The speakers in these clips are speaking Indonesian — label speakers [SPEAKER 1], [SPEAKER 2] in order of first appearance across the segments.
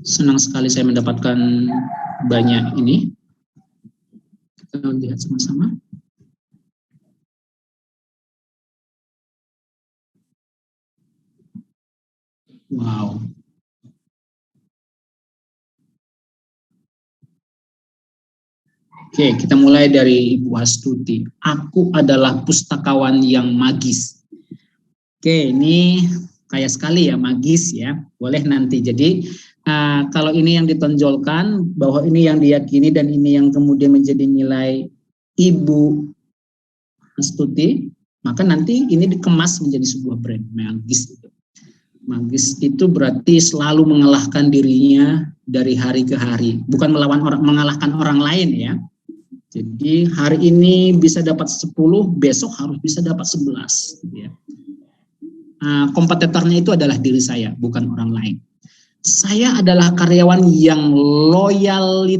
[SPEAKER 1] Senang sekali saya mendapatkan banyak ini. Kita lihat sama-sama. Wow. Oke, kita mulai dari Ibu Astuti. Aku adalah pustakawan yang magis. Oke, ini kaya sekali ya, magis ya. Boleh nanti. Jadi kalau ini yang ditonjolkan, bahwa ini yang diyakini dan ini yang kemudian menjadi nilai Ibu Astuti, maka nanti ini dikemas menjadi sebuah brand, magis itu. Magis itu berarti selalu mengalahkan dirinya dari hari ke hari, bukan melawan orang, mengalahkan orang lain ya. Jadi hari ini bisa dapat 10, besok harus bisa dapat 11. Ya. Kompetitornya itu adalah diri saya, bukan orang lain. Saya adalah karyawan yang loyal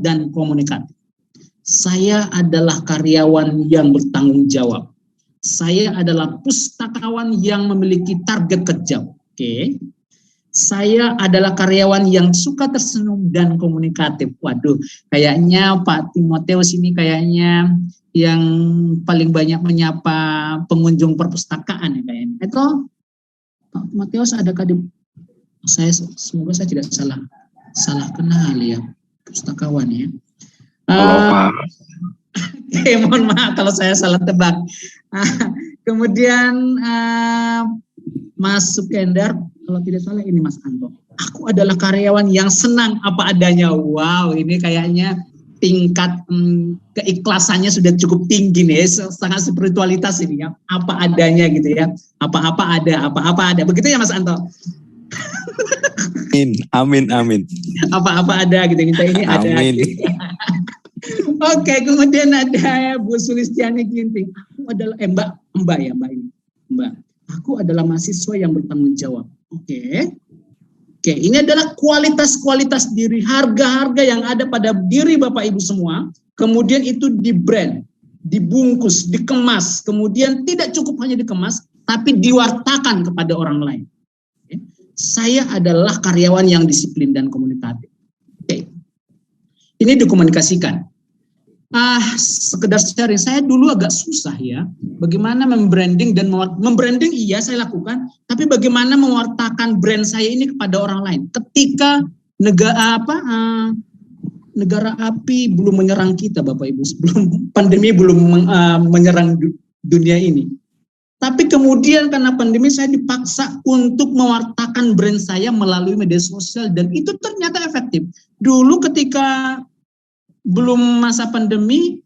[SPEAKER 1] dan komunikatif. Saya adalah karyawan yang bertanggung jawab. Saya adalah pustakawan yang memiliki target kerja. Oke. Saya adalah karyawan yang suka tersenyum dan komunikatif. Waduh, kayaknya Pak Timotius ini kayaknya yang paling banyak menyapa pengunjung perpustakaan ya kayaknya. Itu Pak Timotius adakah di semoga saya tidak salah kenal ya, pustakawan ya.
[SPEAKER 2] Pak.
[SPEAKER 1] Mohon maaf kalau saya salah tebak. Kemudian Mas Sukendar, kalau tidak salah ini Mas Anto. Aku adalah karyawan yang senang apa adanya. Wow, ini kayaknya tingkat keikhlasannya sudah cukup tinggi nih, sangat spiritualitas ini ya. Apa adanya gitu ya. Apa-apa ada. Begitu ya Mas Anto?
[SPEAKER 2] Amin.
[SPEAKER 1] Apa-apa ada gitu. Kita ini ada.
[SPEAKER 2] Amin.
[SPEAKER 1] Oke, kemudian ada Bu Sulistiani Ginting. Aku adalah Mbak ini. Mbak. Aku adalah mahasiswa yang bertanggung jawab. Oke, ini adalah kualitas-kualitas diri, harga-harga yang ada pada diri Bapak Ibu semua. Kemudian itu di brand, dibungkus, dikemas. Kemudian tidak cukup hanya dikemas, tapi diwartakan kepada orang lain. Oke. Saya adalah karyawan yang disiplin dan komunikatif. Oke. Ini dikomunikasikan. Sekedar sharing, saya dulu agak susah ya, bagaimana membranding dan membranding iya saya lakukan, tapi bagaimana mewartakan brand saya ini kepada orang lain. Ketika negara api belum menyerang kita Bapak Ibu, sebelum pandemi belum menyerang dunia ini. Tapi kemudian karena pandemi saya dipaksa untuk mewartakan brand saya melalui media sosial dan itu ternyata efektif. Dulu ketika belum masa pandemi,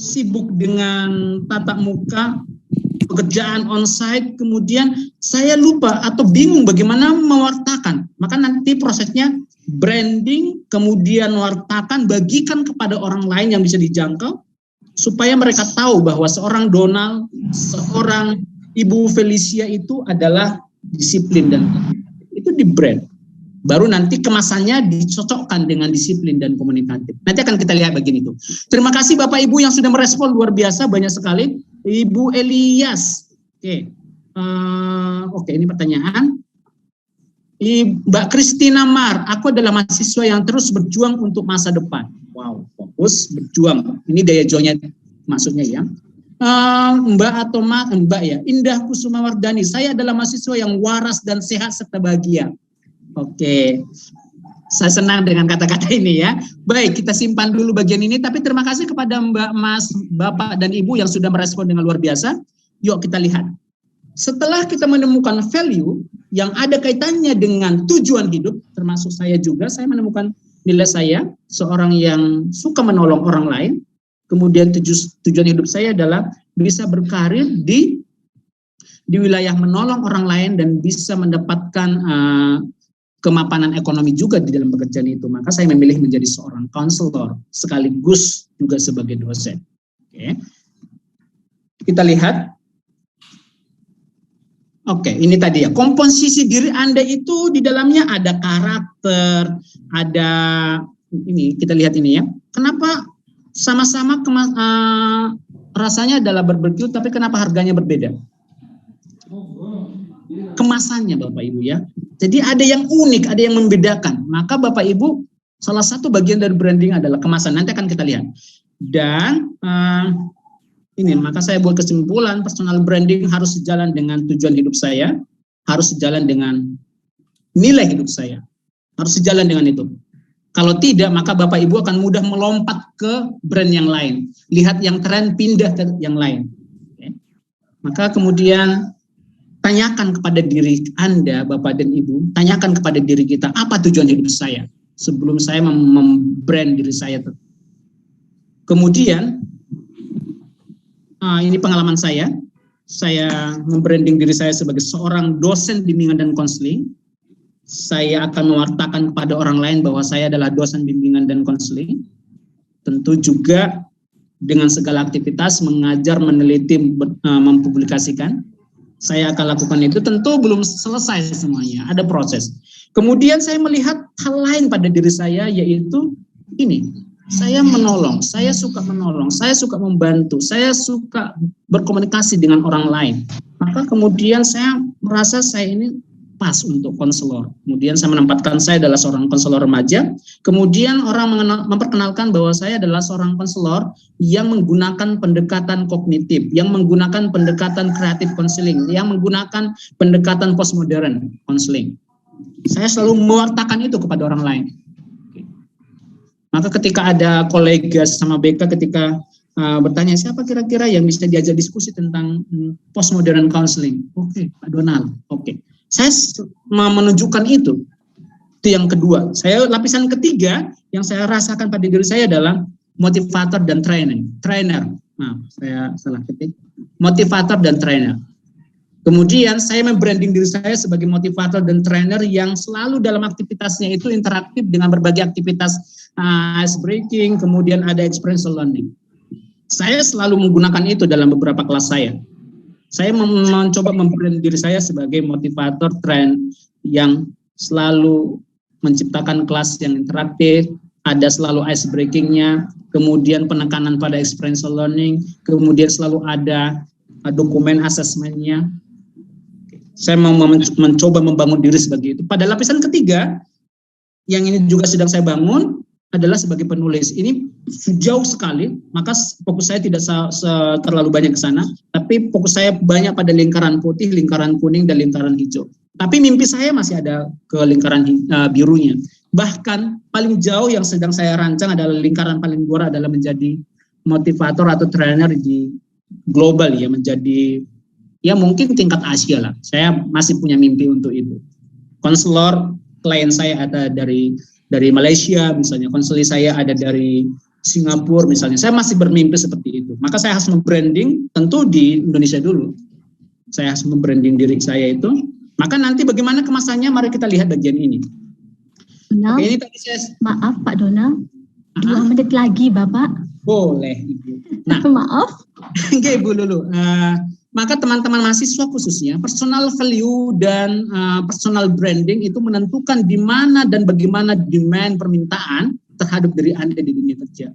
[SPEAKER 1] sibuk dengan tatap muka, pekerjaan onsite, kemudian saya lupa atau bingung bagaimana mewartakan. Maka nanti prosesnya branding, kemudian wartakan, bagikan kepada orang lain yang bisa dijangkau, supaya mereka tahu bahwa seorang Donald, seorang Ibu Felicia itu adalah disiplin dan itu di brand. Baru nanti kemasannya dicocokkan dengan disiplin dan komunikatif. Nanti akan kita lihat begini tuh. Terima kasih Bapak Ibu yang sudah merespon luar biasa, banyak sekali. Ibu Elias. Oke, ini pertanyaan. Mbak Christina Mar, aku adalah mahasiswa yang terus berjuang untuk masa depan. Wow, fokus berjuang. Ini daya juangnya maksudnya ya. Mbak ya, Indah Kusuma Wardani, saya adalah mahasiswa yang waras dan sehat serta bahagia. Oke, saya senang dengan kata-kata ini ya. Baik, kita simpan dulu bagian ini, tapi terima kasih kepada Mbak, Mas, Bapak, dan Ibu yang sudah merespon dengan luar biasa. Yuk kita lihat. Setelah kita menemukan value yang ada kaitannya dengan tujuan hidup, termasuk saya juga, saya menemukan nilai saya, seorang yang suka menolong orang lain, kemudian tujuan hidup saya adalah bisa berkarir di wilayah menolong orang lain dan bisa mendapatkan kemapanan ekonomi juga di dalam pekerjaan itu. Maka saya memilih menjadi seorang konselor sekaligus juga sebagai dosen. Oke. Kita lihat. Oke, ini tadi ya. Komposisi diri Anda itu di dalamnya ada karakter, ada ini, kita lihat ini ya. Kenapa sama-sama rasanya adalah barbecue tapi kenapa harganya berbeda? kemasannya Bapak Ibu ya. Jadi ada yang unik, ada yang membedakan. Maka Bapak Ibu, salah satu bagian dari branding adalah kemasan. Nanti akan kita lihat. Dan maka saya buat kesimpulan, personal branding harus sejalan dengan tujuan hidup saya, harus sejalan dengan nilai hidup saya, harus sejalan dengan itu. Kalau tidak, maka Bapak Ibu akan mudah melompat ke brand yang lain. Lihat yang tren, pindah ke yang lain. Oke. Maka kemudian tanyakan kepada diri Anda, Bapak dan Ibu, tanyakan kepada diri kita, apa tujuan hidup saya? Sebelum saya membrand diri saya. Kemudian, ini pengalaman saya membranding diri saya sebagai seorang dosen bimbingan dan konseling. Saya akan mewartakan kepada orang lain bahwa saya adalah dosen bimbingan dan konseling. Tentu juga dengan segala aktivitas mengajar, meneliti, mempublikasikan. Saya akan lakukan itu, tentu belum selesai semuanya, ada proses. Kemudian saya melihat hal lain pada diri saya, yaitu ini, saya menolong, saya suka menolong, saya suka membantu, saya suka berkomunikasi dengan orang lain. Maka kemudian saya merasa saya ini pas untuk konselor. Kemudian saya menempatkan saya adalah seorang konselor remaja. Kemudian orang memperkenalkan bahwa saya adalah seorang konselor yang menggunakan pendekatan kognitif, yang menggunakan pendekatan kreatif konseling, yang menggunakan pendekatan postmodern konseling. Saya selalu mewartakan itu kepada orang lain. Maka ketika ada kolega sama BK ketika bertanya siapa kira-kira yang bisa diajak diskusi tentang postmodern counseling. Oke, Pak Donald. Oke. Saya menunjukkan itu. Itu yang kedua. Lapisan ketiga yang saya rasakan pada diri saya adalah motivator dan trainer. Nah, saya salah ketik. Motivator dan trainer. Kemudian saya membranding diri saya sebagai motivator dan trainer yang selalu dalam aktivitasnya itu interaktif dengan berbagai aktivitas ice breaking, kemudian ada experiential learning. Saya selalu menggunakan itu dalam beberapa kelas saya. Saya mencoba membrand diri saya sebagai motivator trainer yang selalu menciptakan kelas yang interaktif, ada selalu ice breakingnya, kemudian penekanan pada experiential learning, kemudian selalu ada dokumen asesmennya. Saya mau mencoba membangun diri sebagai itu. Pada lapisan ketiga, yang ini juga sedang saya bangun, adalah sebagai penulis. Ini jauh sekali, maka fokus saya tidak terlalu banyak ke sana, tapi fokus saya banyak pada lingkaran putih, lingkaran kuning, dan lingkaran hijau. Tapi mimpi saya masih ada ke lingkaran birunya. Bahkan paling jauh yang sedang saya rancang adalah lingkaran paling luar adalah menjadi motivator atau trainer di global ya, menjadi ya mungkin tingkat Asia lah. Saya masih punya mimpi untuk itu. Konselor klien saya ada dari Malaysia misalnya, konseling saya ada dari Singapura misalnya. Saya masih bermimpi seperti itu. Maka saya harus membranding tentu di Indonesia dulu. Saya harus membranding diri saya itu. Maka nanti bagaimana kemasannya, mari kita lihat bagian ini.
[SPEAKER 2] Donald,
[SPEAKER 1] ini tadi
[SPEAKER 2] maaf Pak Donald, 2 menit lagi Bapak.
[SPEAKER 1] Boleh Ibu. Nah,
[SPEAKER 2] maaf.
[SPEAKER 1] Oke Ibu Lulu. Maka teman-teman mahasiswa khususnya, personal value dan personal branding itu menentukan di mana dan bagaimana demand permintaan terhadap diri Anda di dunia kerja.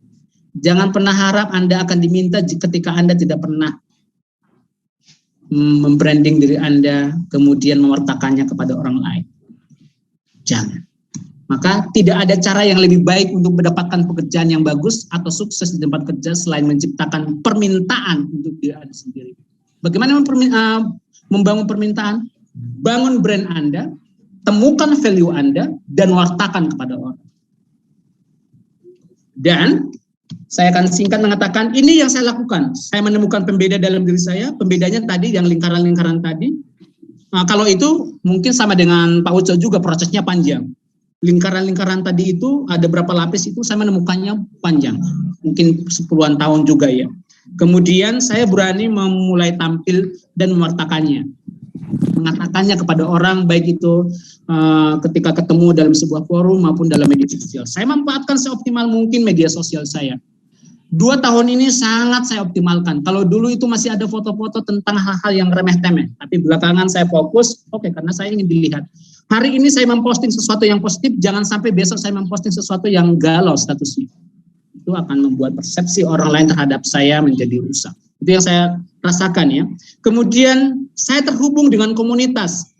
[SPEAKER 1] Jangan pernah harap Anda akan diminta ketika Anda tidak pernah membranding diri Anda, kemudian mewartakannya kepada orang lain. Jangan. Maka tidak ada cara yang lebih baik untuk mendapatkan pekerjaan yang bagus atau sukses di tempat kerja selain menciptakan permintaan untuk diri Anda sendiri. Bagaimana membangun permintaan? Bangun brand Anda, temukan value Anda, dan wartakan kepada orang. Dan saya akan singkat mengatakan, ini yang saya lakukan. Saya menemukan pembeda dalam diri saya, pembedanya tadi yang lingkaran-lingkaran tadi. Kalau itu mungkin sama dengan Pak Uco juga, prosesnya panjang. Lingkaran-lingkaran tadi itu ada berapa lapis itu saya menemukannya panjang. Mungkin 10-an tahun juga ya. Kemudian saya berani memulai tampil dan mewartakannya. Mengatakannya kepada orang, baik itu ketika ketemu dalam sebuah forum maupun dalam media sosial. Saya memanfaatkan seoptimal mungkin media sosial saya. 2 tahun ini sangat saya optimalkan. Kalau dulu itu masih ada foto-foto tentang hal-hal yang remeh-temeh. Tapi belakangan saya fokus, karena saya ingin dilihat. Hari ini saya memposting sesuatu yang positif, jangan sampai besok saya memposting sesuatu yang galau statusnya. Itu akan membuat persepsi orang lain terhadap saya menjadi rusak. Itu yang saya rasakan ya. Kemudian Saya terhubung dengan komunitas.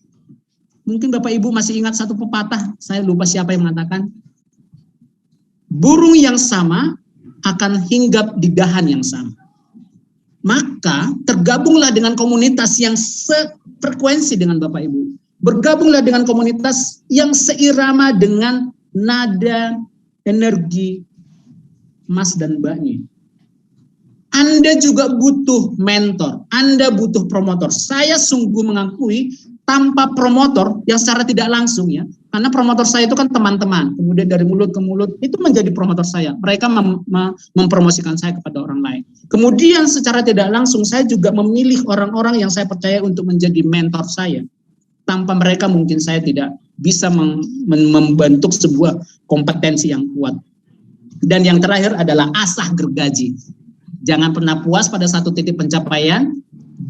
[SPEAKER 1] Mungkin Bapak Ibu masih ingat satu pepatah, saya lupa siapa yang mengatakan, burung yang sama akan hinggap di dahan yang sama. Maka tergabunglah dengan komunitas yang sefrekuensi dengan Bapak Ibu. Bergabunglah dengan komunitas yang seirama dengan nada, energi Mas dan Mbaknya. Anda juga butuh mentor, Anda butuh promotor. Saya sungguh mengakui tanpa promotor yang secara tidak langsung ya, karena promotor saya itu kan teman-teman, kemudian dari mulut ke mulut itu menjadi promotor saya. Mereka mempromosikan saya kepada orang lain. Kemudian secara tidak langsung saya juga memilih orang-orang yang saya percaya untuk menjadi mentor saya. Tanpa mereka mungkin saya tidak bisa membentuk sebuah kompetensi yang kuat. Dan yang terakhir adalah asah gergaji. Jangan pernah puas pada satu titik pencapaian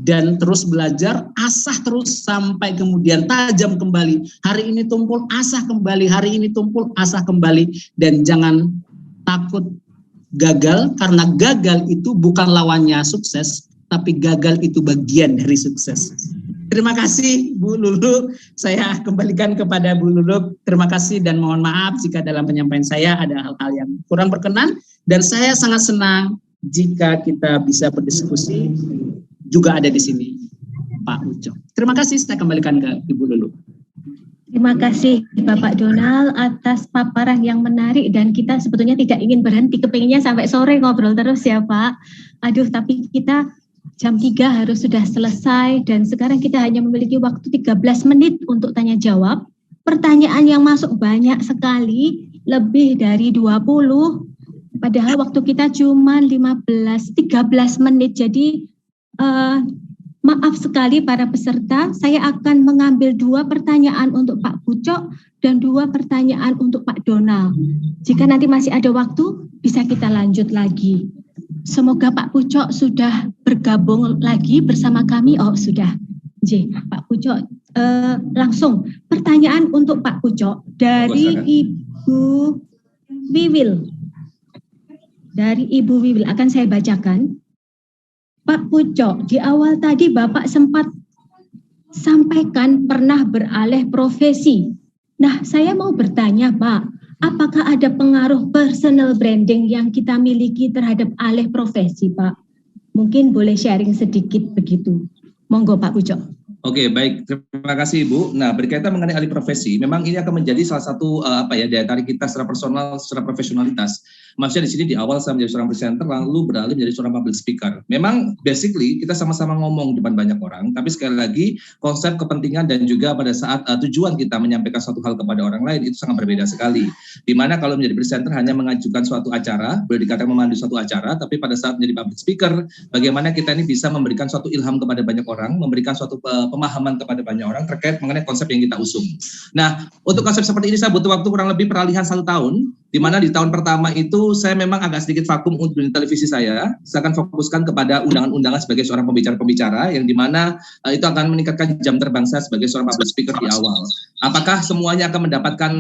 [SPEAKER 1] dan terus belajar, asah terus sampai kemudian tajam kembali. Hari ini tumpul, asah kembali, hari ini tumpul, asah kembali. Dan jangan takut gagal, karena gagal itu bukan lawannya sukses, tapi gagal itu bagian dari sukses. Terima kasih Bu Lulu, saya kembalikan kepada Bu Lulu. Terima kasih dan mohon maaf jika dalam penyampaian saya ada hal-hal yang kurang berkenan. Dan saya sangat senang jika kita bisa berdiskusi, juga ada di sini Pak Ucok. Terima kasih, saya kembalikan ke Ibu Lulu.
[SPEAKER 2] Terima kasih Bapak Donald atas paparan yang menarik, dan kita sebetulnya tidak ingin berhenti, kepinginnya sampai sore ngobrol terus ya Pak. Aduh, tapi kita jam 3 harus sudah selesai, dan sekarang kita hanya memiliki waktu 13 menit untuk tanya jawab. Pertanyaan yang masuk banyak sekali, lebih dari 20. Padahal waktu kita cuma 13 menit, jadi maaf sekali para peserta, saya akan mengambil 2 pertanyaan untuk Pak Pucok dan 2 pertanyaan untuk Pak Donald. Jika nanti masih ada waktu, bisa kita lanjut lagi. Semoga Pak Pucok sudah bergabung lagi bersama kami. Oh sudah, Pak Pucok langsung. Pertanyaan untuk Pak Pucok dari Ibu Wiwil. Dari Ibu Wiwil akan saya bacakan. Pak Pucok, di awal tadi Bapak sempat sampaikan pernah beralih profesi. Nah, saya mau bertanya Pak, apakah ada pengaruh personal branding yang kita miliki terhadap alih profesi Pak? Mungkin boleh sharing sedikit begitu. Monggo Pak Pucok.
[SPEAKER 3] Oke, baik. Terima kasih Ibu. Nah, berkaitan mengenai alih profesi, memang ini akan menjadi salah satu daya tarik kita secara personal, secara profesionalitas. Maksudnya di sini di awal saya menjadi seorang presenter, lalu beralih menjadi seorang public speaker. Memang basically kita sama-sama ngomong depan banyak orang, tapi sekali lagi konsep kepentingan dan juga pada saat tujuan kita menyampaikan suatu hal kepada orang lain itu sangat berbeda sekali. Dimana kalau menjadi presenter hanya mengajukan suatu acara, boleh dikatakan memandu suatu acara, tapi pada saat menjadi public speaker, bagaimana kita ini bisa memberikan suatu ilham kepada banyak orang, memberikan suatu pemahaman kepada banyak orang terkait mengenai konsep yang kita usung. Nah, untuk konsep seperti ini saya butuh waktu kurang lebih peralihan 1 tahun, di mana di tahun pertama itu saya memang agak sedikit vakum untuk di televisi saya akan fokuskan kepada undangan-undangan sebagai seorang pembicara-pembicara, yang dimana itu akan meningkatkan jam terbang saya sebagai seorang public speaker di awal. Apakah semuanya akan mendapatkan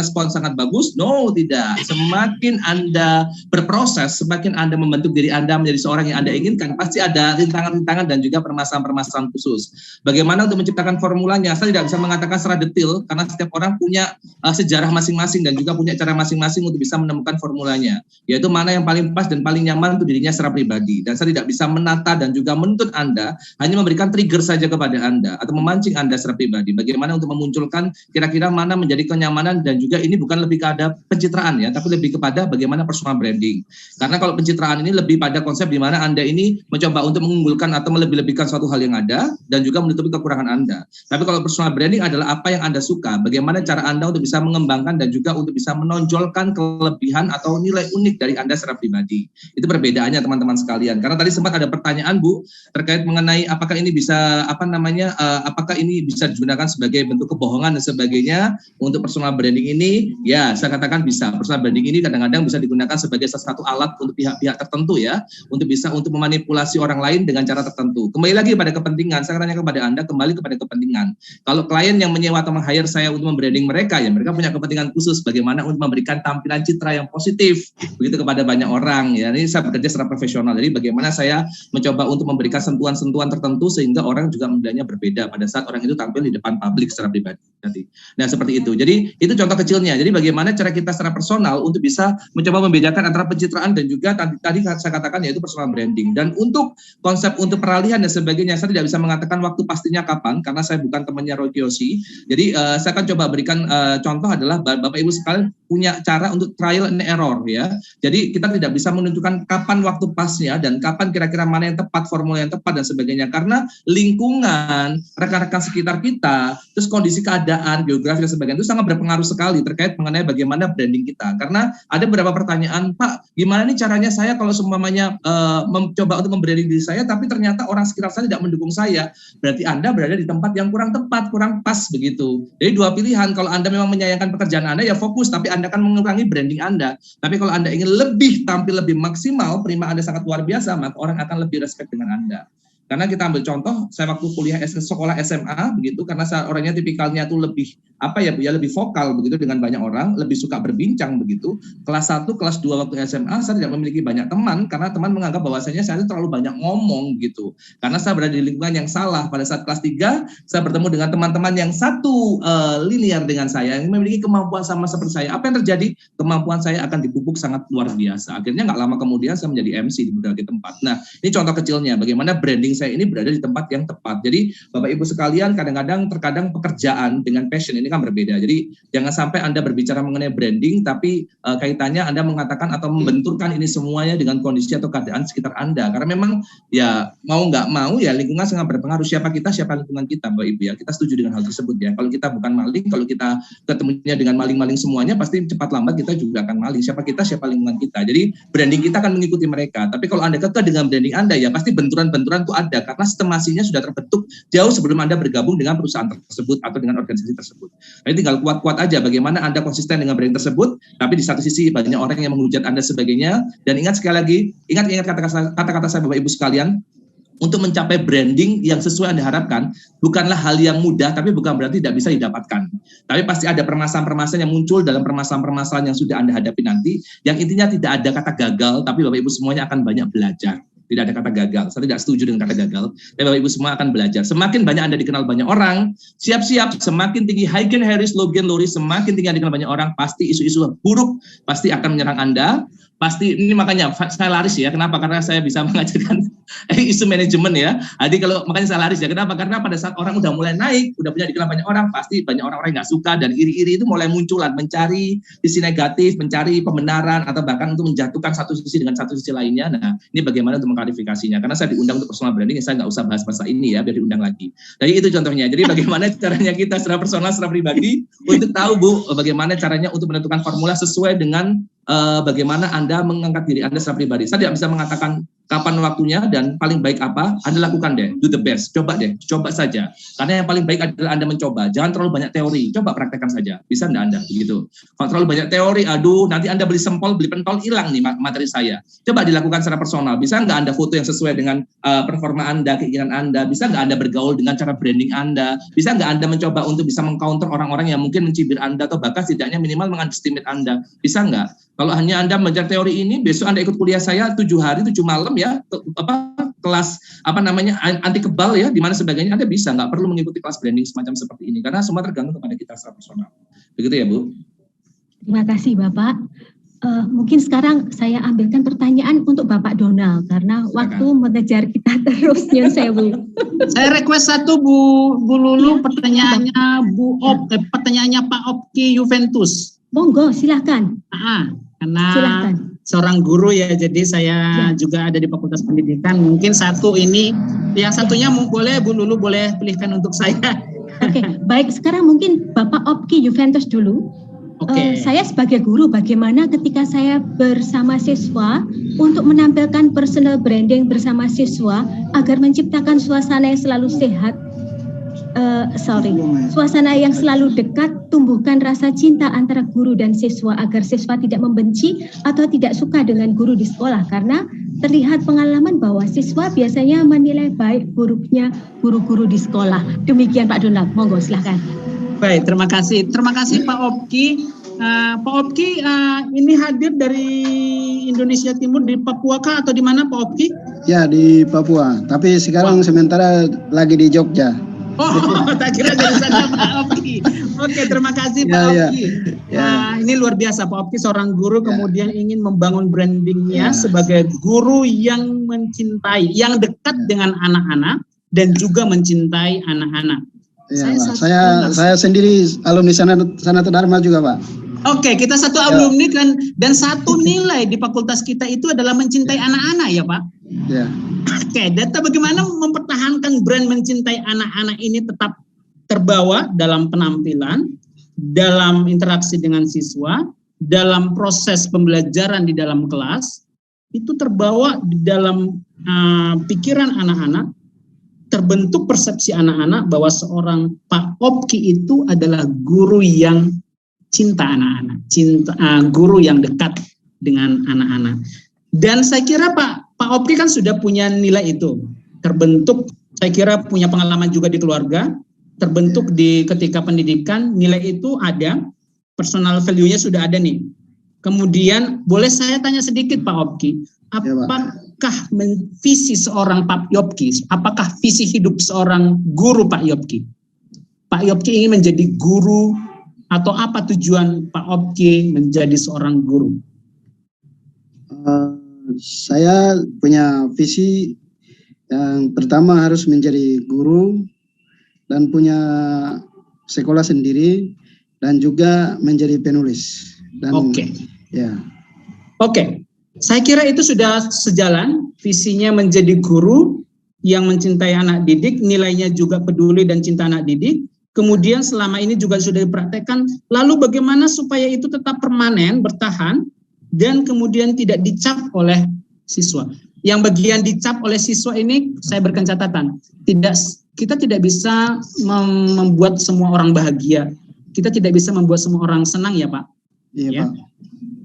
[SPEAKER 3] respon sangat bagus? No, tidak. Semakin Anda berproses, semakin Anda membentuk diri Anda menjadi seorang yang Anda inginkan, pasti ada rintangan-rintangan dan juga permasalahan-permasalahan khusus. Bagaimana untuk menciptakan formulanya? Saya tidak bisa mengatakan secara detail, karena setiap orang punya sejarah masing-masing dan juga punya cara masing-masing untuk bisa menemukan formulanya, yaitu mana yang paling pas dan paling nyaman untuk dirinya secara pribadi. Dan saya tidak bisa menata dan juga menuntut Anda, hanya memberikan trigger saja kepada Anda atau memancing Anda secara pribadi. Bagaimana untuk memunculkan kira-kira mana menjadi kenyamanan, dan juga ini bukan lebih kepada pencitraan ya, tapi lebih kepada bagaimana personal branding. Karena kalau pencitraan ini lebih pada konsep di mana Anda ini mencoba untuk mengunggulkan atau melebih-lebihkan suatu hal yang ada dan juga menutupi kekurangan Anda. Tapi kalau personal branding adalah apa yang Anda suka, bagaimana cara Anda untuk bisa mengembangkan dan juga untuk bisa menonjolkan kelebihan atau nilai unik dari Anda secara pribadi. Itu perbedaannya teman-teman sekalian. Karena tadi sempat ada pertanyaan Bu terkait mengenai apakah ini bisa apakah ini bisa digunakan sebagai bentuk kebohongan dan sebagainya untuk personal branding ini. Ya, saya katakan bisa. Personal branding ini kadang-kadang bisa digunakan sebagai salah satu alat untuk pihak-pihak tertentu ya, untuk bisa untuk memanipulasi orang lain dengan cara tertentu. Kembali lagi pada kepentingan. Saya tanya kepada Anda, kembali kepada kepentingan. Kalau klien yang menyewa atau meng-hire saya untuk membranding mereka, ya mereka punya kepentingan khusus bagaimana untuk memberikan tampilan citra yang positif begitu kepada banyak orang ya. Ini saya bekerja secara profesional. Jadi bagaimana saya mencoba untuk memberikan sentuhan-sentuhan tertentu sehingga orang juga melihatnya berbeda pada saat orang itu tampil di depan publik secara pribadi nanti. Nah, seperti itu. Jadi itu contoh kecilnya. Jadi bagaimana cara kita secara personal untuk bisa mencoba membedakan antara pencitraan dan juga tadi saya katakan yaitu personal branding. Dan untuk konsep untuk peralihan dan sebagainya, saya tidak bisa mengatakan waktu pastinya kapan karena saya bukan temannya Roy Kiyoshi. Jadi saya akan coba berikan contoh adalah Bapak Ibu sekalian punya cara untuk trial and error ya. Jadi kita tidak bisa menentukan kapan waktu pasnya dan kapan kira-kira mana yang tepat, formula yang tepat dan sebagainya karena lingkungan, rekan-rekan sekitar kita, terus kondisi keadaan, geografi dan sebagainya itu sangat berpengaruh sekali terkait mengenai bagaimana branding kita. Karena ada beberapa pertanyaan, Pak, gimana nih caranya saya kalau semuanya mencoba untuk membranding diri saya tapi ternyata orang sekitar saya tidak mendukung saya. Berarti Anda berada di tempat yang kurang tepat, kurang pas begitu. Jadi dua pilihan, kalau Anda memang menyayangkan pekerjaan Anda ya fokus tapi Anda akan mengurangi branding Anda. Tapi kalau Anda ingin lebih tampil lebih maksimal, prima Anda sangat luar biasa, maka orang akan lebih respect dengan Anda. Karena kita ambil contoh, saya waktu kuliah sekolah SMA begitu, karena saya orangnya tipikalnya tuh lebih lebih vokal begitu dengan banyak orang, lebih suka berbincang begitu. Kelas 1, kelas 2 waktu SMA saya tidak memiliki banyak teman karena teman menganggap bahwasanya saya itu terlalu banyak ngomong gitu. Karena saya berada di lingkungan yang salah. Pada saat kelas 3 saya bertemu dengan teman-teman yang satu linear dengan saya, yang memiliki kemampuan sama seperti saya. Apa yang terjadi? Kemampuan saya akan dipupuk sangat luar biasa. Akhirnya nggak lama kemudian saya menjadi MC di berbagai tempat. Nah, ini contoh kecilnya bagaimana branding saya ini berada di tempat yang tepat. Jadi Bapak Ibu sekalian, terkadang pekerjaan dengan passion ini kan berbeda. Jadi jangan sampai Anda berbicara mengenai branding tapi kaitannya Anda mengatakan atau membenturkan ini semuanya dengan kondisi atau keadaan sekitar Anda. Karena memang ya mau nggak mau ya lingkungan sangat berpengaruh. Siapa kita, siapa lingkungan kita, Bapak Ibu ya. Kita setuju dengan hal tersebut ya. Kalau kita bukan maling, kalau kita ketemunya dengan maling-maling semuanya pasti cepat lambat kita juga akan maling. Siapa kita, siapa lingkungan kita. Jadi branding kita akan mengikuti mereka. Tapi kalau Anda kekeh dengan branding Anda ya pasti benturan-benturan itu ada karena sistemasinya sudah terbentuk jauh sebelum Anda bergabung dengan perusahaan tersebut atau dengan organisasi tersebut. Jadi tinggal kuat-kuat aja bagaimana Anda konsisten dengan branding tersebut, tapi di satu sisi banyak orang yang menghujat Anda sebagainya. Dan ingat sekali lagi, ingat kata-kata saya Bapak Ibu sekalian, untuk mencapai branding yang sesuai Anda harapkan bukanlah hal yang mudah, tapi bukan berarti tidak bisa didapatkan. Tapi pasti ada permasalahan-permasalahan yang muncul dalam permasalahan-permasalahan yang sudah Anda hadapi nanti, yang intinya tidak ada kata gagal, tapi Bapak Ibu semuanya akan banyak belajar. Tidak ada kata gagal, saya tidak setuju dengan kata gagal, tapi Bapak Ibu semua akan belajar. Semakin banyak Anda dikenal banyak orang, siap-siap semakin tinggi Heiken Harris, Logan Lurie, semakin tinggi Anda dikenal banyak orang, pasti isu-isu buruk pasti akan menyerang Anda. Pasti ini makanya saya laris ya. Kenapa? Karena saya bisa mengajarkan isu manajemen ya. Jadi kalau makanya saya laris ya. Kenapa? Karena pada saat orang udah mulai naik, udah punya dikenal banyak orang, pasti banyak orang-orang yang nggak suka dan iri-iri itu mulai munculan, mencari sisi negatif, mencari pembenaran atau bahkan untuk menjatuhkan satu sisi dengan satu sisi lainnya. Nah, ini bagaimana untuk mengklarifikasinya? Karena saya diundang untuk personal branding, saya nggak usah bahas masa ini ya, biar diundang lagi. Jadi itu contohnya. Jadi bagaimana caranya kita secara personal, secara pribadi untuk tahu Bu, bagaimana caranya untuk menentukan formula sesuai dengan bagaimana Anda mengangkat diri Anda secara pribadi. Saya tidak bisa mengatakan kapan waktunya dan paling baik apa, Anda lakukan deh, do the best, coba saja. Karena yang paling baik adalah Anda mencoba. Jangan terlalu banyak teori, coba praktekkan saja. Bisa enggak Anda begitu? Kalau terlalu banyak teori, aduh nanti Anda beli sempol, beli pentol, hilang nih materi saya. Coba dilakukan secara personal. Bisa enggak Anda foto yang sesuai dengan performa Anda, keinginan Anda? Bisa enggak Anda bergaul dengan cara branding Anda? Bisa enggak Anda mencoba untuk bisa mengcounter orang-orang yang mungkin mencibir Anda atau bahkan setidaknya minimal mengunderestimate Anda? Bisa enggak? Kalau hanya Anda belajar teori ini, besok Anda ikut kuliah saya 7 hari, 7 malam ya, kelas anti kebal ya, di mana sebagainya, Anda bisa, nggak perlu mengikuti kelas branding semacam seperti ini, karena semua tergantung kepada kita secara personal. Begitu ya Bu?
[SPEAKER 2] Terima kasih Bapak. Mungkin sekarang saya ambilkan pertanyaan untuk Bapak Donald, karena waktu mengejar kita terus, Nyun Sewu.
[SPEAKER 1] Saya request satu Bu Lulu, pertanyaannya pertanyaannya Pak Opki Juventus.
[SPEAKER 2] Monggo, silakan.
[SPEAKER 1] Karena
[SPEAKER 2] silakan.
[SPEAKER 1] Seorang guru ya, jadi saya juga ada di Fakultas Pendidikan. Mungkin satu ini, yang satunya boleh Bu Lulu boleh pilihkan untuk saya.
[SPEAKER 2] Oke, baik. Sekarang mungkin Bapak Opki Juventus dulu. Saya sebagai guru, bagaimana ketika saya bersama siswa untuk menampilkan personal branding bersama siswa agar menciptakan suasana yang selalu sehat, suasana yang selalu dekat, tumbuhkan rasa cinta antara guru dan siswa agar siswa tidak membenci atau tidak suka dengan guru di sekolah, karena terlihat pengalaman bahwa siswa biasanya menilai baik buruknya guru-guru di sekolah. Demikian Pak Donald, monggo silahkan.
[SPEAKER 1] Baik, terima kasih Pak Opki. Pak Opki ini hadir dari Indonesia Timur, di Papua kah atau di mana Pak Opki?
[SPEAKER 4] Ya, di Papua. Tapi sekarang sementara lagi di Jogja.
[SPEAKER 1] Oh, tak kira dari sana Pak Opki. Oke, terima kasih Pak Opki. Ini luar biasa, Pak Opki seorang guru kemudian ingin membangun brandingnya sebagai guru yang mencintai, yang dekat dengan anak-anak dan juga mencintai anak-anak.
[SPEAKER 4] Ya, saya sendiri alumni Sanata Dharma juga, Pak.
[SPEAKER 1] Oke, kita satu alumni kan, dan satu nilai di fakultas kita itu adalah mencintai anak-anak ya Pak?
[SPEAKER 4] Ya.
[SPEAKER 1] Oke, data bagaimana mempertahankan brand mencintai anak-anak ini tetap terbawa dalam penampilan, dalam interaksi dengan siswa, dalam proses pembelajaran di dalam kelas, itu terbawa di dalam pikiran anak-anak, terbentuk persepsi anak-anak bahwa seorang Pak Opki itu adalah guru yang cinta anak-anak, guru yang dekat dengan anak-anak. Dan saya kira Pak Opki kan sudah punya nilai itu, terbentuk, saya kira punya pengalaman juga di keluarga, terbentuk di ketika pendidikan, nilai itu ada, personal value-nya sudah ada nih. Kemudian boleh saya tanya sedikit Pak Opki, apakah visi seorang Pak Opki, apakah visi hidup seorang guru Pak Opki? Pak Opki ingin menjadi guru, atau apa tujuan Pak Opki menjadi seorang guru?
[SPEAKER 4] Saya punya visi yang pertama harus menjadi guru dan punya sekolah sendiri dan juga menjadi penulis.
[SPEAKER 1] Oke. Saya kira itu sudah sejalan, visinya menjadi guru yang mencintai anak didik, nilainya juga peduli dan cinta anak didik. Kemudian selama ini juga sudah dipraktekkan, lalu bagaimana supaya itu tetap permanen, bertahan, dan kemudian tidak dicap oleh siswa. Yang bagian dicap oleh siswa ini, saya berikan catatan, kita tidak bisa membuat semua orang bahagia, kita tidak bisa membuat semua orang senang ya Pak?
[SPEAKER 4] Iya Pak.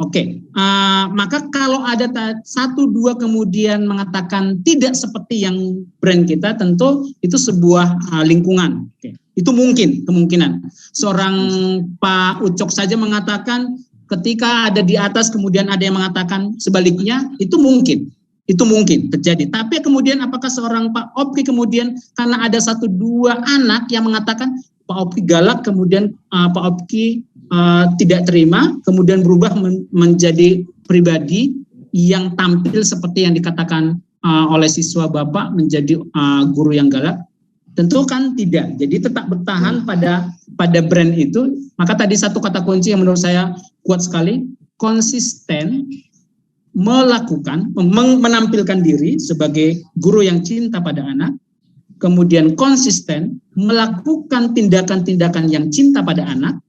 [SPEAKER 1] Oke, maka kalau ada 1-2 kemudian mengatakan tidak seperti yang brand kita, tentu itu sebuah lingkungan. Oke. Itu mungkin, kemungkinan. Seorang Pak Ucok saja mengatakan ketika ada di atas kemudian ada yang mengatakan sebaliknya, itu mungkin terjadi. Tapi kemudian apakah seorang Pak Opki kemudian karena ada 1-2 anak yang mengatakan Pak Opki galak, kemudian Pak Opki tidak terima, kemudian berubah menjadi pribadi yang tampil seperti yang dikatakan oleh siswa Bapak menjadi guru yang galak? Tentu kan tidak. Jadi tetap bertahan pada brand itu. Maka tadi satu kata kunci yang menurut saya kuat sekali, konsisten melakukan, menampilkan diri sebagai guru yang cinta pada anak, kemudian konsisten melakukan tindakan-tindakan yang cinta pada anak,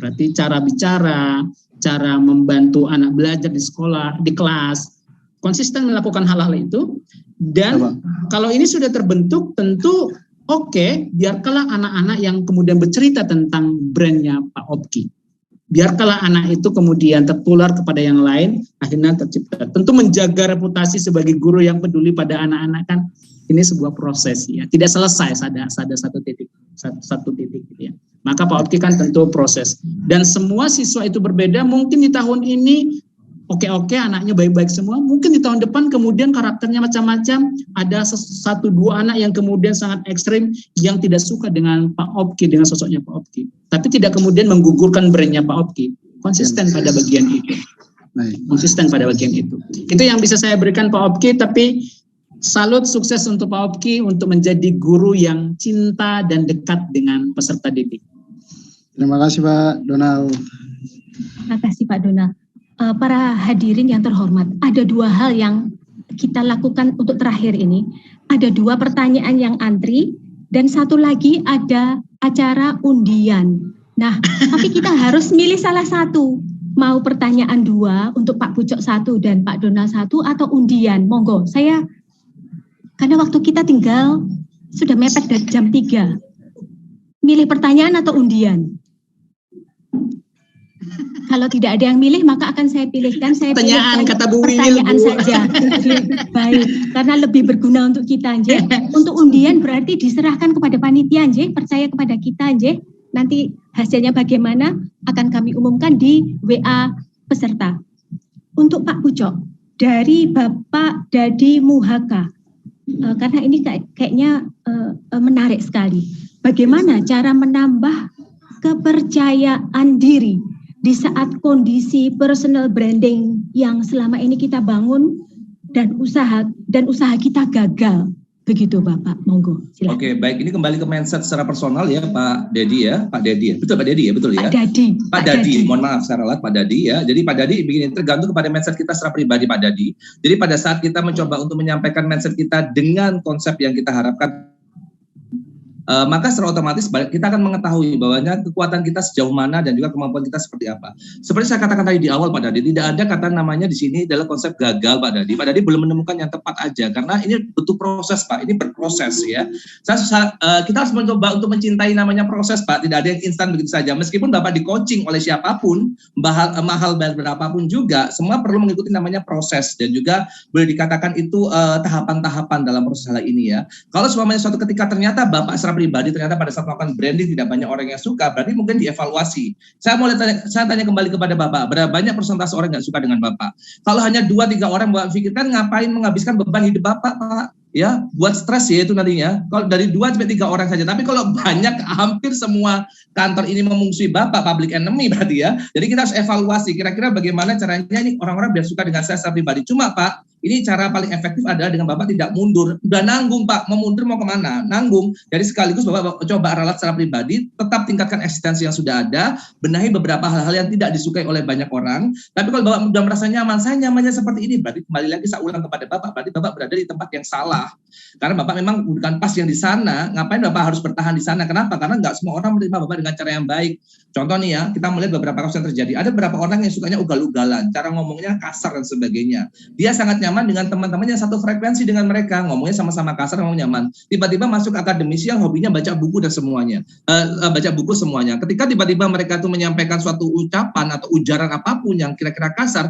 [SPEAKER 1] berarti cara bicara, cara membantu anak belajar di sekolah, di kelas, konsisten melakukan hal-hal itu. Dan kalau ini sudah terbentuk, tentu oke, biarkanlah anak-anak yang kemudian bercerita tentang brandnya Pak Opki. Biarkanlah anak itu kemudian tertular kepada yang lain, akhirnya tercipta. Tentu menjaga reputasi sebagai guru yang peduli pada anak-anak kan, ini sebuah proses ya, tidak selesai ada satu titik gitu ya. Maka Pak Opki kan tentu proses. Dan semua siswa itu berbeda, mungkin di tahun ini oke, anaknya baik-baik semua. Mungkin di tahun depan kemudian karakternya macam-macam. Ada 1-2 anak yang kemudian sangat ekstrim yang tidak suka dengan Pak Opki, dengan sosoknya Pak Opki. Tapi tidak kemudian menggugurkan brandnya Pak Opki. Konsisten pada bagian itu. Konsisten pada bagian itu. Itu yang bisa saya berikan Pak Opki. Tapi salut, sukses untuk Pak Opki untuk menjadi guru yang cinta dan dekat dengan peserta didik.
[SPEAKER 4] Terima kasih Pak Donald.
[SPEAKER 2] Terima kasih Pak Donald. Para hadirin yang terhormat, ada 2 hal yang kita lakukan untuk terakhir ini. Ada 2 pertanyaan yang antri dan 1 lagi ada acara undian. Nah, tapi kita harus milih salah satu. Mau pertanyaan 2 untuk Pak Bucok 1 dan Pak Donald 1 atau undian. Monggo, karena waktu kita tinggal sudah mepet dari jam 3. Milih pertanyaan atau undian? Kalau tidak ada yang milih, maka akan saya pilihkan. Saya
[SPEAKER 1] pertanyaan, kata Bu
[SPEAKER 2] pertanyaan saja. Baik, karena lebih berguna untuk kita, Nje. Untuk undian berarti diserahkan kepada panitia, Nje. Percaya kepada kita, Nje. Nanti hasilnya bagaimana akan kami umumkan di WA peserta. Untuk Pak Pucok, dari Bapak Dadi Muhaka, karena ini kayaknya menarik sekali. Bagaimana cara menambah kepercayaan diri di saat kondisi personal branding yang selama ini kita bangun dan usaha kita gagal, begitu Bapak, monggo silakan.
[SPEAKER 3] Oke, baik, ini kembali ke mindset secara personal ya Pak Dedi ya, betul Pak Dedi ya, betul ya. Pak Dadi, mohon maaf saya ralat Pak Dadi ya. Jadi Pak Dadi begini, tergantung kepada mindset kita secara pribadi Pak Dadi. Jadi pada saat kita mencoba untuk menyampaikan mindset kita dengan konsep yang kita harapkan, maka secara otomatis kita akan mengetahui bahwanya kekuatan kita sejauh mana dan juga kemampuan kita seperti apa. Seperti saya katakan tadi di awal Pak Dadi, tidak ada kata namanya di sini adalah konsep gagal Pak Dadi. Pak Dadi belum menemukan yang tepat aja karena ini butuh proses Pak, ini berproses ya. Kita harus mencoba untuk mencintai namanya proses Pak, tidak ada yang instan begitu saja. Meskipun Bapak di coaching oleh siapapun, mahal berapapun juga, semua perlu mengikuti namanya proses dan juga boleh dikatakan itu tahapan-tahapan dalam proses hal ini ya. Kalau semuanya suatu ketika ternyata Bapak pribadi ternyata pada saat melakukan branding tidak banyak orang yang suka, berarti mungkin dievaluasi. Saya tanya kembali kepada Bapak, berapa banyak persentase orang nggak suka dengan Bapak? Kalau hanya 2-3 orang Bapak pikirkan ngapain menghabiskan beban hidup Bapak, Pak? Ya, buat stres ya itu nantinya. Kalau dari 2-3 orang saja, tapi kalau banyak, hampir semua kantor ini memusuhi Bapak, public enemy berarti ya. Jadi kita harus evaluasi, kira-kira bagaimana caranya ini orang-orang biar suka dengan saya secara pribadi. Cuma Pak, ini cara paling efektif adalah dengan Bapak tidak mundur. Udah nanggung Pak, mau mundur mau kemana? Nanggung. Jadi sekaligus Bapak coba ralat secara pribadi, tetap tingkatkan eksistensi yang sudah ada, benahi beberapa hal-hal yang tidak disukai oleh banyak orang. Tapi kalau Bapak sudah merasa nyaman, saya nyamannya seperti ini, berarti kembali lagi saya ulang kepada Bapak, berarti Bapak berada di tempat yang salah. Karena Bapak memang bukan pas yang di sana, ngapain Bapak harus bertahan di sana? Kenapa? Karena nggak semua orang menerima Bapak dengan cara yang baik. Contoh nih ya, kita melihat beberapa kasus yang terjadi. Ada beberapa orang yang sukanya ugal-ugalan, cara ngomongnya kasar dan sebagainya. Dia sangat nyaman dengan teman-teman yang satu frekuensi dengan mereka, ngomongnya sama-sama kasar, ngomong nyaman. Tiba-tiba masuk akademisi yang hobinya baca buku dan semuanya, baca buku semuanya. Ketika tiba-tiba mereka tuh menyampaikan suatu ucapan atau ujaran apapun yang kira-kira kasar,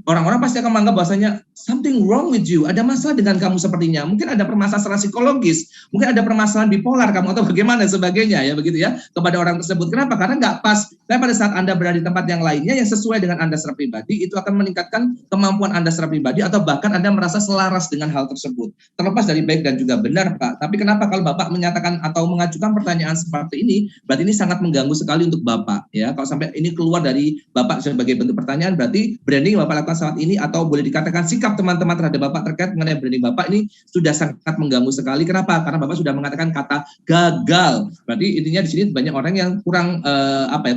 [SPEAKER 3] orang-orang pasti akan menganggap bahwasanya something wrong with you, ada masalah dengan kamu sepertinya. Mungkin ada permasalahan psikologis, mungkin ada permasalahan bipolar kamu atau bagaimana sebagainya ya begitu ya kepada orang tersebut. Kenapa? Karena nggak pas. Tapi pada saat Anda berada di tempat yang lainnya yang sesuai dengan Anda secara pribadi, itu akan meningkatkan kemampuan Anda secara pribadi atau bahkan Anda merasa selaras dengan hal tersebut. Terlepas dari baik dan juga benar, Pak. Tapi kenapa kalau Bapak menyatakan atau mengajukan pertanyaan seperti ini, berarti ini sangat mengganggu sekali untuk Bapak ya. Kalau sampai ini keluar dari Bapak sebagai bentuk pertanyaan, berarti branding Bapak lakukan saat ini atau boleh dikatakan sikap teman-teman terhadap Bapak terkait mengenai branding Bapak ini sudah sangat mengganggu sekali. Kenapa? Karena Bapak sudah mengatakan kata gagal. Berarti intinya di sini banyak orang yang kurang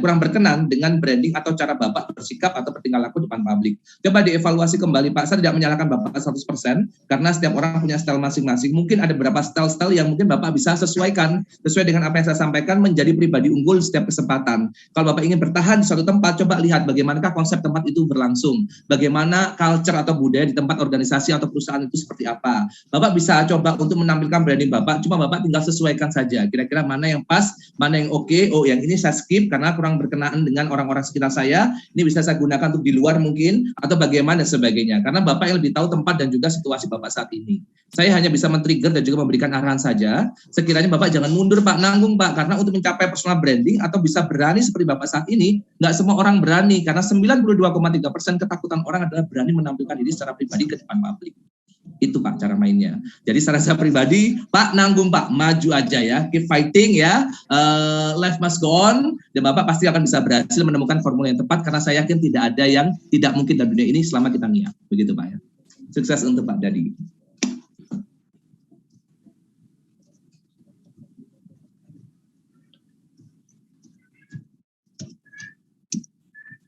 [SPEAKER 3] kurang berkenan dengan branding atau cara Bapak bersikap atau bertingkah laku depan publik. Coba dievaluasi kembali Pak. Saya tidak menyalahkan Bapak 100% karena setiap orang punya style masing-masing. Mungkin ada beberapa style-style yang mungkin Bapak bisa sesuaikan sesuai dengan apa yang saya sampaikan menjadi pribadi unggul setiap kesempatan. Kalau Bapak ingin bertahan di suatu tempat, coba lihat bagaimanakah konsep tempat itu berlangsung. Bagaimana culture atau budaya di tempat organisasi atau perusahaan itu seperti apa. Bapak bisa coba untuk menampilkan branding Bapak, cuma Bapak tinggal sesuaikan saja. Kira-kira mana yang pas, mana yang oke. Oh, yang ini saya skip karena kurang berkenaan dengan orang-orang sekitar saya. Ini bisa saya gunakan untuk di luar mungkin atau bagaimana sebagainya. Karena Bapak yang lebih tahu tempat dan juga situasi Bapak saat ini. Saya hanya bisa men-trigger dan juga memberikan arahan saja. Sekiranya Bapak jangan mundur Pak, nanggung Pak. Karena untuk mencapai personal branding atau bisa berani seperti Bapak saat ini, nggak semua orang berani. Karena 92,3% ketakutan orang adalah berani menampilkan diri secara pribadi ke depan publik. Itu Pak cara mainnya. Jadi secara saya pribadi, Pak nanggung Pak, maju aja ya, keep fighting ya, life must go on, dan Bapak pasti akan bisa berhasil menemukan formula yang tepat karena saya yakin tidak ada yang tidak mungkin dalam dunia ini selama kita niat. Begitu Pak ya. Sukses untuk Pak Dadi.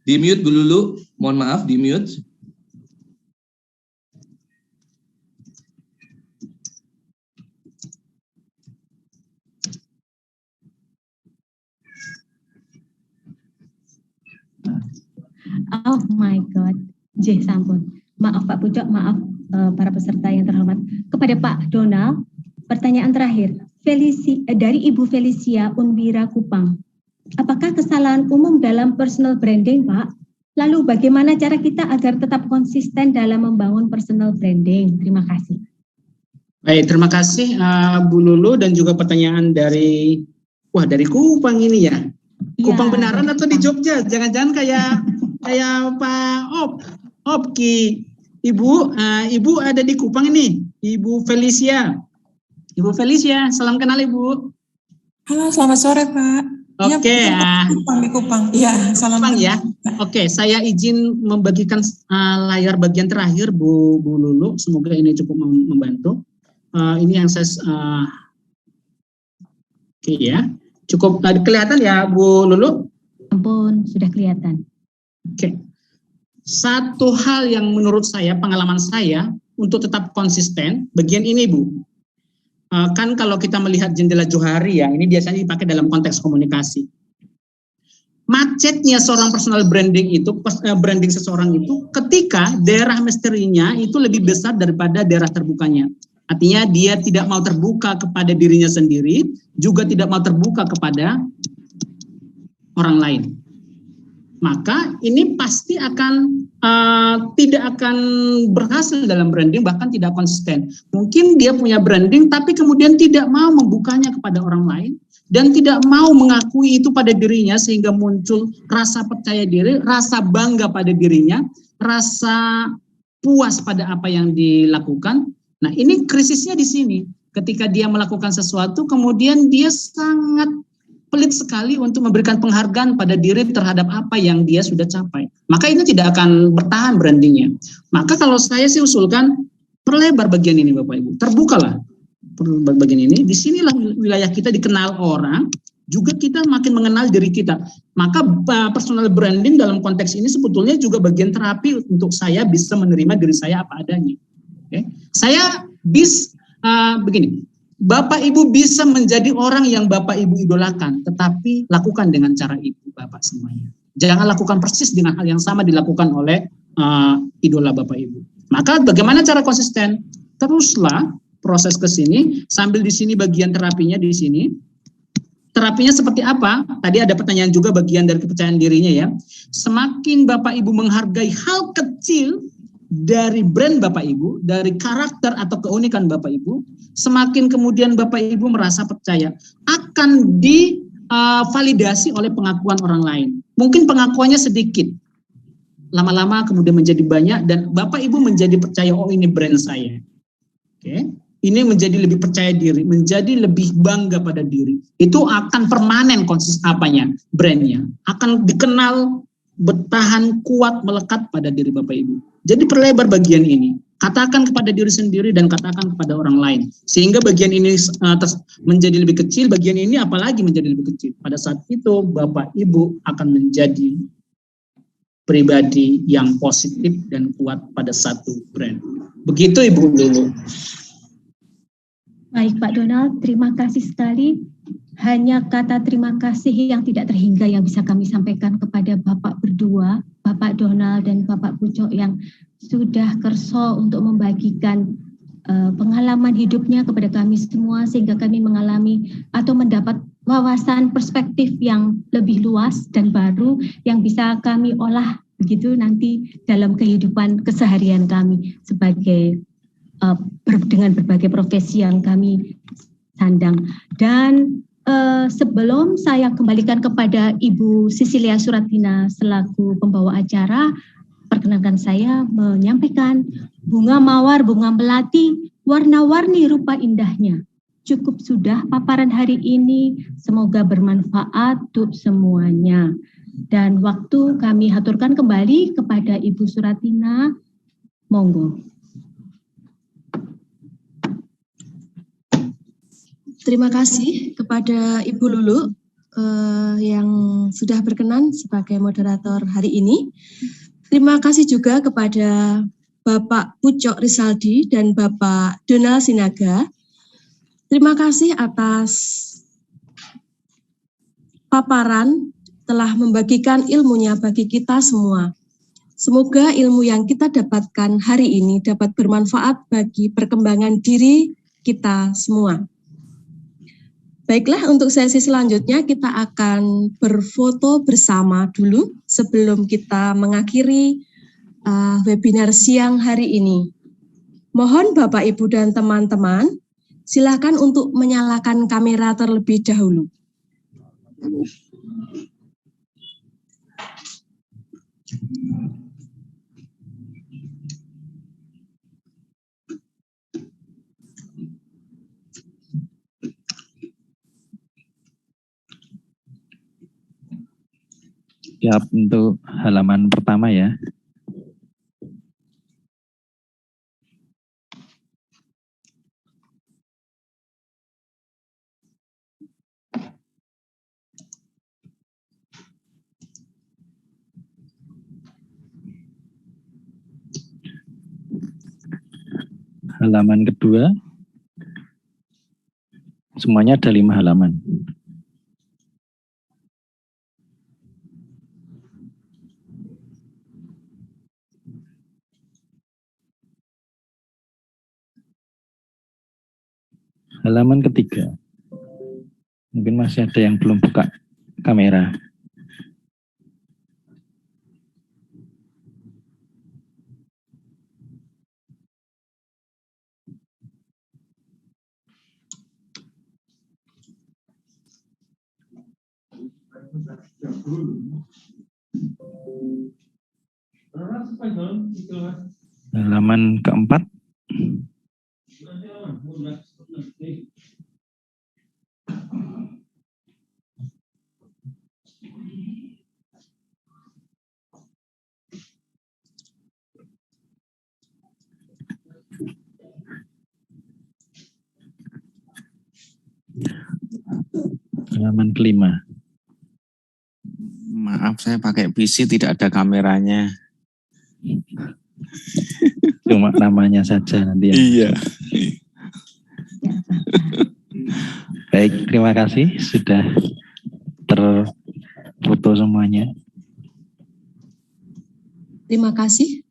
[SPEAKER 3] Di mute dulu, mohon maaf, di mute.
[SPEAKER 2] Oh my God, sampun. Maaf Pak Pucok, maaf para peserta yang terhormat. Kepada Pak Donald, pertanyaan terakhir. Dari Ibu Felicia Unwira Kupang. Apakah kesalahan umum dalam personal branding, Pak? Lalu bagaimana cara kita agar tetap konsisten dalam membangun personal branding? Terima kasih.
[SPEAKER 1] Baik, terima kasih Bu Lulu dan juga pertanyaan dari Kupang ini ya. Kupang
[SPEAKER 2] Iya,
[SPEAKER 1] benaran
[SPEAKER 2] dari
[SPEAKER 1] atau di
[SPEAKER 2] Kupang.
[SPEAKER 1] Jogja? Jangan-jangan kayak Pak Opki. Ibu ada di Kupang ini. Ibu Felicia. Ibu Felicia, salam kenal Ibu.
[SPEAKER 5] Halo, selamat sore Pak. Iya,
[SPEAKER 1] Oke,
[SPEAKER 5] Kupang di Kupang. Iya, salam
[SPEAKER 1] Kupang
[SPEAKER 5] kenal.
[SPEAKER 1] ya. Oke, saya izin membagikan layar bagian terakhir Bu Lulu. Semoga ini cukup membantu. Ini yang saya oke ya. Cukup kelihatan ya Bu Lulu?
[SPEAKER 2] Ampun, sudah kelihatan.
[SPEAKER 1] Oke. Satu hal yang menurut saya, pengalaman saya untuk tetap konsisten, bagian ini Bu. Kan kalau kita melihat jendela Johari ya, ini biasanya dipakai dalam konteks komunikasi. Macetnya seorang personal branding itu, branding seseorang itu, ketika daerah misterinya itu lebih besar daripada daerah terbukanya. Artinya dia tidak mau terbuka kepada dirinya sendiri, juga tidak mau terbuka kepada orang lain. Maka ini pasti akan tidak akan berhasil dalam branding, bahkan tidak konsisten. Mungkin dia punya branding, tapi kemudian tidak mau membukanya kepada orang lain, dan tidak mau mengakui itu pada dirinya, sehingga muncul rasa percaya diri, rasa bangga pada dirinya, rasa puas pada apa yang dilakukan. Nah, ini krisisnya di sini. Ketika dia melakukan sesuatu, kemudian dia sangat pelit sekali untuk memberikan penghargaan pada diri terhadap apa yang dia sudah capai. Maka ini tidak akan bertahan brandingnya. Maka kalau saya sih usulkan, perlebar bagian ini Bapak Ibu. Terbukalah bagian ini. Disinilah wilayah kita dikenal orang, juga kita makin mengenal diri kita. Maka personal branding dalam konteks ini sebetulnya juga bagian terapi untuk saya bisa menerima diri saya apa adanya. Oke. Saya begini, Bapak Ibu bisa menjadi orang yang Bapak Ibu idolakan, tetapi lakukan dengan cara Ibu Bapak semuanya. Jangan lakukan persis dengan hal yang sama dilakukan oleh idola Bapak Ibu. Maka bagaimana cara konsisten? Teruslah proses ke sini, sambil di sini bagian terapinya di sini. Terapinya seperti apa? Tadi ada pertanyaan juga bagian dari kepercayaan dirinya ya. Semakin Bapak Ibu menghargai hal kecil dari brand Bapak Ibu, dari karakter atau keunikan Bapak Ibu, semakin kemudian Bapak Ibu merasa percaya akan divalidasi oleh pengakuan orang lain. Mungkin pengakuannya sedikit, lama-lama kemudian menjadi banyak, dan Bapak Ibu menjadi percaya, oh ini brand saya. Oke. Ini menjadi lebih percaya diri, menjadi lebih bangga pada diri. Itu akan permanen brandnya. Akan dikenal, bertahan kuat, melekat pada diri Bapak Ibu. Jadi perlebar bagian ini. Katakan kepada diri sendiri dan katakan kepada orang lain. Sehingga bagian ini menjadi lebih kecil, bagian ini apalagi menjadi lebih kecil. Pada saat itu Bapak Ibu akan menjadi pribadi yang positif dan kuat pada satu brand. Begitu Ibu Lulu.
[SPEAKER 2] Baik Pak Donald, terima kasih sekali. Hanya kata terima kasih yang tidak terhingga yang bisa kami sampaikan kepada Bapak berdua, Bapak Donald dan Bapak Pucok yang sudah kerso untuk membagikan pengalaman hidupnya kepada kami semua, sehingga kami mengalami atau mendapat wawasan perspektif yang lebih luas dan baru yang bisa kami olah begitu nanti dalam kehidupan keseharian kami sebagai dengan berbagai profesi yang kami sandang. Dan sebelum saya kembalikan kepada Ibu Sisilia Suratina selaku pembawa acara, perkenankan saya menyampaikan bunga mawar, bunga melati, warna-warni rupa indahnya. Cukup sudah paparan hari ini, semoga bermanfaat untuk semuanya. Dan waktu kami haturkan kembali kepada Ibu Suratina, monggo.
[SPEAKER 6] Terima kasih kepada Ibu Lulu yang sudah berkenan sebagai moderator hari ini. Terima kasih juga kepada Bapak Pucok Risaldi dan Bapak Donald Sinaga. Terima kasih atas paparan telah membagikan ilmunya bagi kita semua. Semoga ilmu yang kita dapatkan hari ini dapat bermanfaat bagi perkembangan diri kita semua. Baiklah, untuk sesi selanjutnya kita akan berfoto bersama dulu sebelum kita mengakhiri webinar siang hari ini. Mohon Bapak, Ibu, dan teman-teman, silakan untuk menyalakan kamera terlebih dahulu.
[SPEAKER 7] Siap untuk halaman pertama ya. Halaman kedua, semuanya ada 5 halaman. Halaman ketiga, mungkin masih ada yang belum buka kamera. Halaman keempat. Halaman kelima.
[SPEAKER 8] Maaf, saya pakai PC tidak ada kameranya.
[SPEAKER 7] Cuma namanya saja nanti.
[SPEAKER 8] Iya.
[SPEAKER 7] Baik, terima kasih sudah terfoto semuanya.
[SPEAKER 6] Terima kasih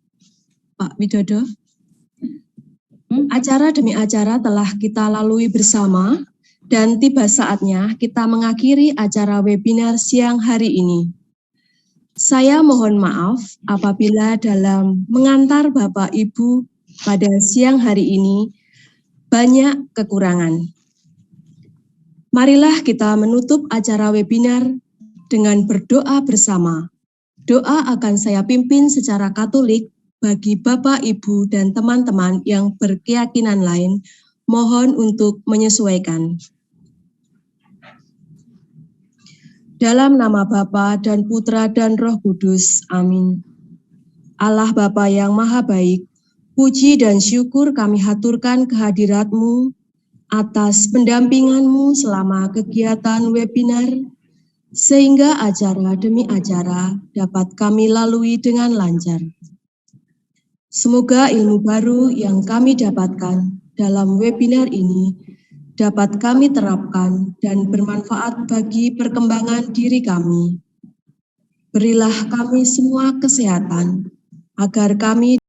[SPEAKER 6] Pak Widodo. Acara demi acara telah kita lalui bersama dan tiba saatnya kita mengakhiri acara webinar siang hari ini. Saya mohon maaf apabila dalam mengantar Bapak Ibu pada siang hari ini banyak kekurangan. Marilah kita menutup acara webinar dengan berdoa bersama. Doa akan saya pimpin secara Katolik bagi Bapak, Ibu, dan teman-teman yang berkeyakinan lain. Mohon untuk menyesuaikan. Dalam nama Bapa dan Putra dan Roh Kudus. Amin. Allah Bapa yang Maha Baik, puji dan syukur kami haturkan kehadirat-Mu atas pendampingan-Mu selama kegiatan webinar, sehingga acara demi acara dapat kami lalui dengan lancar. Semoga ilmu baru yang kami dapatkan dalam webinar ini dapat kami terapkan dan bermanfaat bagi perkembangan diri kami. Berilah kami semua kesehatan, agar kami